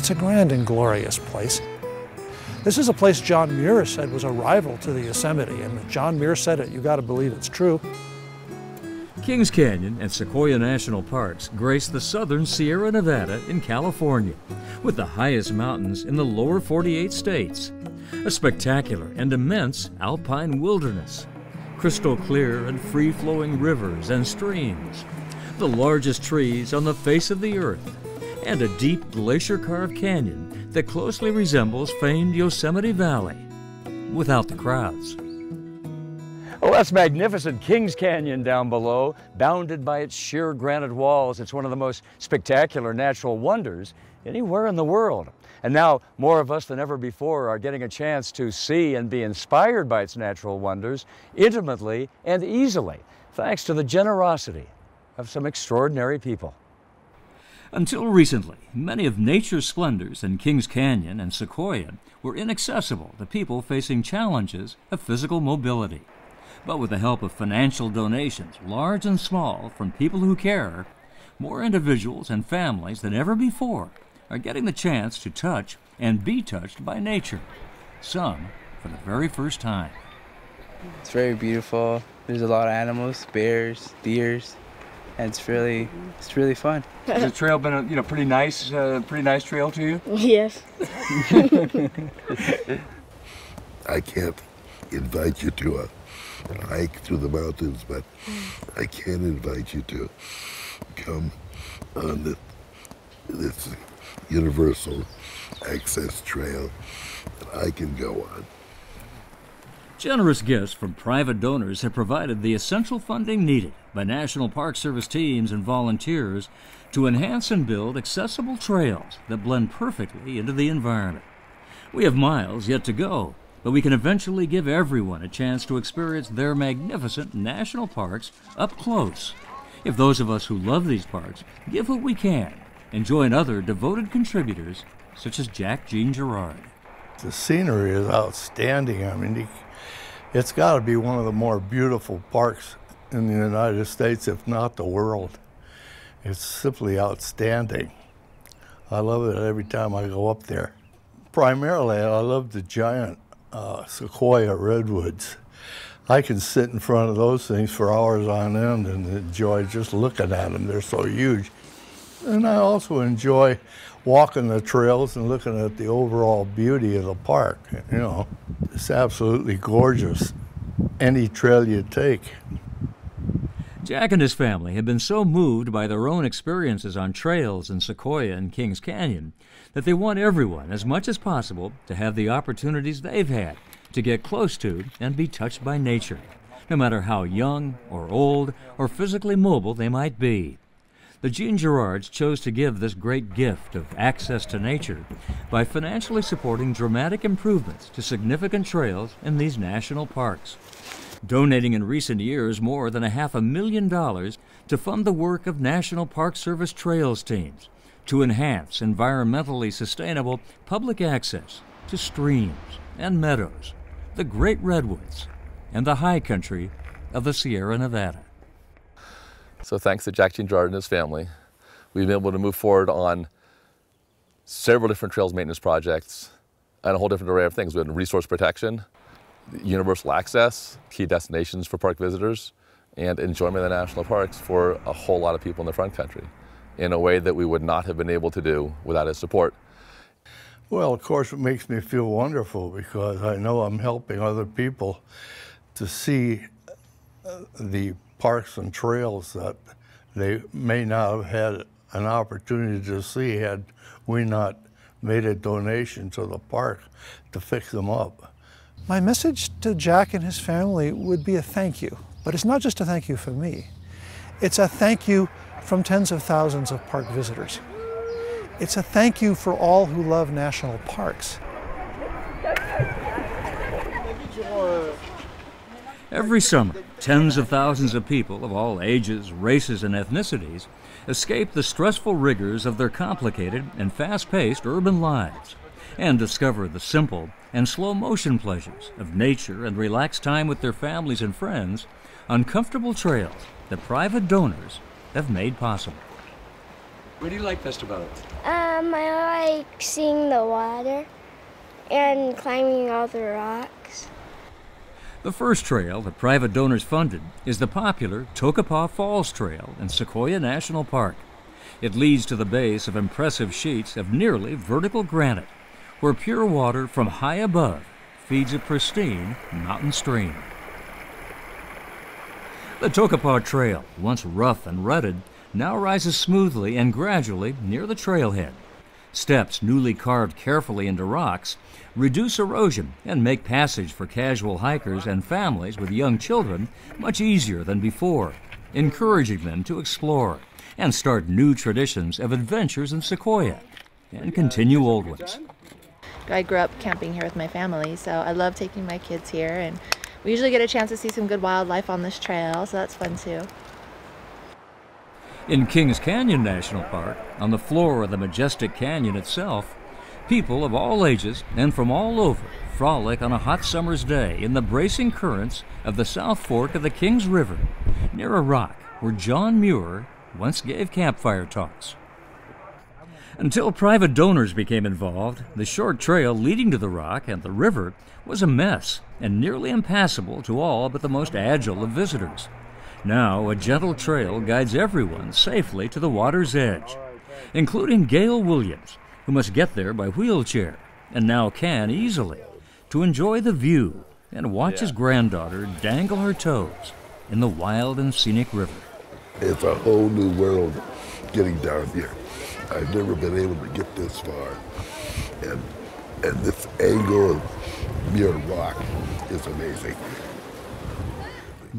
It's a grand and glorious place. This is a place John Muir said was a rival to the Yosemite, and if John Muir said it, you got to believe it's true. Kings Canyon and Sequoia National Parks grace the southern Sierra Nevada in California, with the highest mountains in the lower 48 states. A spectacular and immense alpine wilderness, crystal clear and free-flowing rivers and streams, the largest trees on the face of the earth, and a deep glacier-carved canyon that closely resembles famed Yosemite Valley, without the crowds. Well, that's magnificent Kings Canyon down below, bounded by its sheer granite walls. It's one of the most spectacular natural wonders anywhere in the world. And now, more of us than ever before are getting a chance to see and be inspired by its natural wonders intimately and easily, thanks to the generosity of some extraordinary people. Until recently, many of nature's splendors in Kings Canyon and Sequoia were inaccessible to people facing challenges of physical mobility. But with the help of financial donations, large and small, from people who care, more individuals and families than ever before are getting the chance to touch and be touched by nature, some for the very first time. It's very beautiful. There's a lot of animals, bears, deers, and it's really fun. Has the trail been a pretty nice trail to you? Yes. I can't invite you to a hike through the mountains, but I can invite you to come on this universal access trail that I can go on. Generous gifts from private donors have provided the essential funding needed by National Park Service teams and volunteers to enhance and build accessible trails that blend perfectly into the environment. We have miles yet to go, but we can eventually give everyone a chance to experience their magnificent national parks up close. If those of us who love these parks give what we can and join other devoted contributors such as Jack Jean Gerard. The scenery is outstanding. I mean, it's got to be one of the more beautiful parks in the United States, if not the world. It's simply outstanding. I love it every time I go up there. Primarily, I love the giant sequoia redwoods. I can sit in front of those things for hours on end and enjoy just looking at them. They're so huge. And I also enjoy walking the trails and looking at the overall beauty of the park. You know, it's absolutely gorgeous, any trail you take. Jack and his family have been so moved by their own experiences on trails in Sequoia and Kings Canyon that they want everyone, as much as possible, to have the opportunities they've had to get close to and be touched by nature, no matter how young or old or physically mobile they might be. The Jean Gerards chose to give this great gift of access to nature by financially supporting dramatic improvements to significant trails in these national parks, donating in recent years more than $500,000 to fund the work of National Park Service trails teams to enhance environmentally sustainable public access to streams and meadows, the great redwoods, and the high country of the Sierra Nevada. So thanks to Jack Jean Gerard and his family, we've been able to move forward on several different trails maintenance projects and a whole different array of things. We have resource protection, universal access, key destinations for park visitors, and enjoyment of the national parks for a whole lot of people in the front country in a way that we would not have been able to do without his support. Well, of course, it makes me feel wonderful because I know I'm helping other people to see the parks and trails that they may not have had an opportunity to see had we not made a donation to the park to fix them up. My message to Jack and his family would be a thank you, but it's not just a thank you from me. It's a thank you from tens of thousands of park visitors. It's a thank you for all who love national parks. Every summer, tens of thousands of people of all ages, races, and ethnicities escape the stressful rigors of their complicated and fast-paced urban lives and discover the simple and slow-motion pleasures of nature and relaxed time with their families and friends on comfortable trails that private donors have made possible. What do you like best about it? I like seeing the water and climbing all the rocks. The first trail that private donors funded is the popular Tokopah Falls Trail in Sequoia National Park. It leads to the base of impressive sheets of nearly vertical granite, where pure water from high above feeds a pristine mountain stream. The Tokopah Trail, once rough and rutted, now rises smoothly and gradually near the trailhead. Steps newly carved carefully into rocks reduce erosion and make passage for casual hikers and families with young children much easier than before, encouraging them to explore and start new traditions of adventures in Sequoia and continue old ones. I grew up camping here with my family, so I love taking my kids here, and we usually get a chance to see some good wildlife on this trail, so that's fun too. In Kings Canyon National Park, on the floor of the majestic canyon itself, people of all ages and from all over frolic on a hot summer's day in the bracing currents of the South Fork of the Kings River, near a rock where John Muir once gave campfire talks. Until private donors became involved, the short trail leading to the rock and the river was a mess and nearly impassable to all but the most agile of visitors. Now, a gentle trail guides everyone safely to the water's edge, including Gail Williams, who must get there by wheelchair and now can easily, to enjoy the view and watch his granddaughter dangle her toes in the wild and scenic river. It's a whole new world getting down here. I've never been able to get this far. And this angle of Muir Rock is amazing.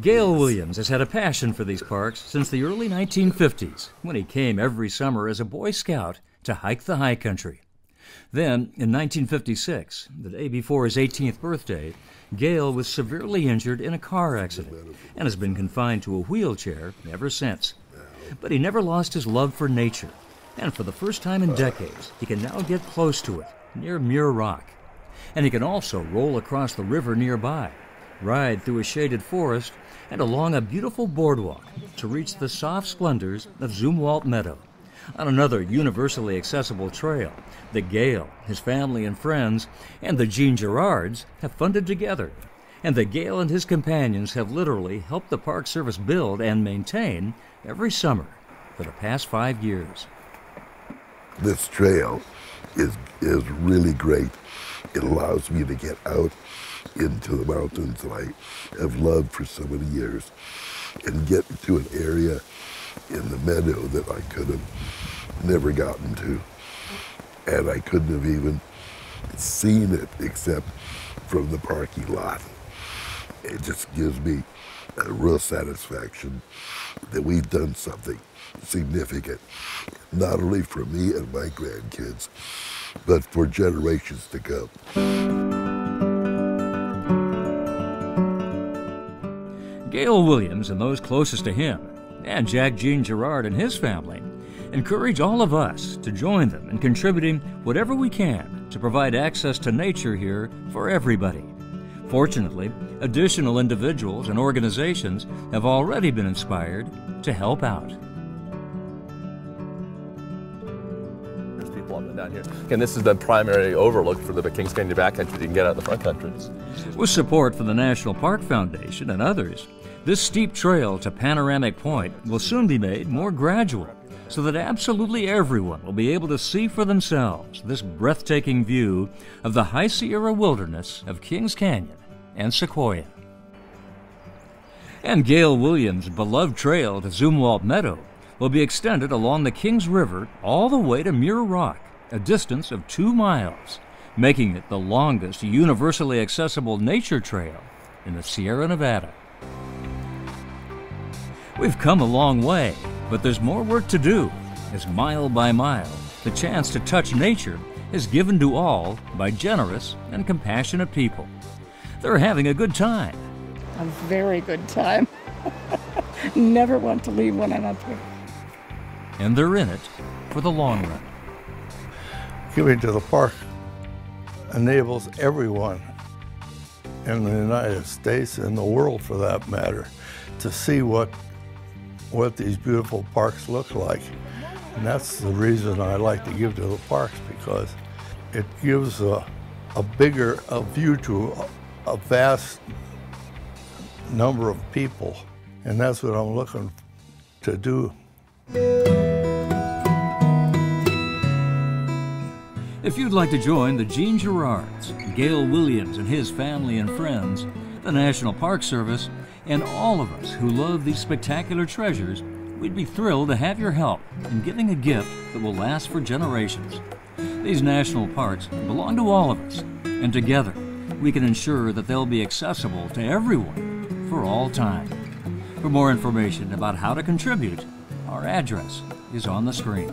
Gail Williams has had a passion for these parks since the early 1950s, when he came every summer as a Boy Scout to hike the high country. Then, in 1956, the day before his 18th birthday, Gail was severely injured in a car accident and has been confined to a wheelchair ever since. But he never lost his love for nature, and for the first time in decades, he can now get close to it, near Muir Rock. And he can also roll across the river nearby, ride through a shaded forest, and along a beautiful boardwalk to reach the soft splendors of Zumwalt Meadow, on another universally accessible trail that Gail, his family and friends, and the Jean Gerards have funded together, and that Gail and his companions have literally helped the Park Service build and maintain every summer for the past 5 years. This trail is really great. It allows me to get out into the mountains that I have loved for so many years and get to an area in the meadow that I could have never gotten to. And I couldn't have even seen it except from the parking lot. It just gives me a real satisfaction that we've done something significant, not only for me and my grandkids, but for generations to come. Gail Williams and those closest to him, and Jack Jean Gerard and his family, encourage all of us to join them in contributing whatever we can to provide access to nature here for everybody. Fortunately, additional individuals and organizations have already been inspired to help out. There's people up and down here. Again, this is the primary overlook for the Kings Canyon backcountry you can get out of the front country. With support from the National Park Foundation and others, this steep trail to Panoramic Point will soon be made more gradual, so that absolutely everyone will be able to see for themselves this breathtaking view of the High Sierra wilderness of Kings Canyon and Sequoia. And Gail Williams' beloved trail to Zumwalt Meadow will be extended along the Kings River all the way to Muir Rock, a distance of 2 miles, making it the longest universally accessible nature trail in the Sierra Nevada. We've come a long way, but there's more work to do, as mile by mile, the chance to touch nature is given to all by generous and compassionate people. They're having a good time. A very good time. Never want to leave when I'm up here. And they're in it for the long run. Giving to the park enables everyone in the United States and the world, for that matter, to see what these beautiful parks look like. And that's the reason I like to give to the parks, because it gives a view to a vast number of people. And that's what I'm looking to do. If you'd like to join the Gene Gerards, Gail Williams and his family and friends, the National Park Service, and all of us who love these spectacular treasures, we'd be thrilled to have your help in giving a gift that will last for generations. These national parks belong to all of us, and together we can ensure that they'll be accessible to everyone for all time. For more information about how to contribute, our address is on the screen.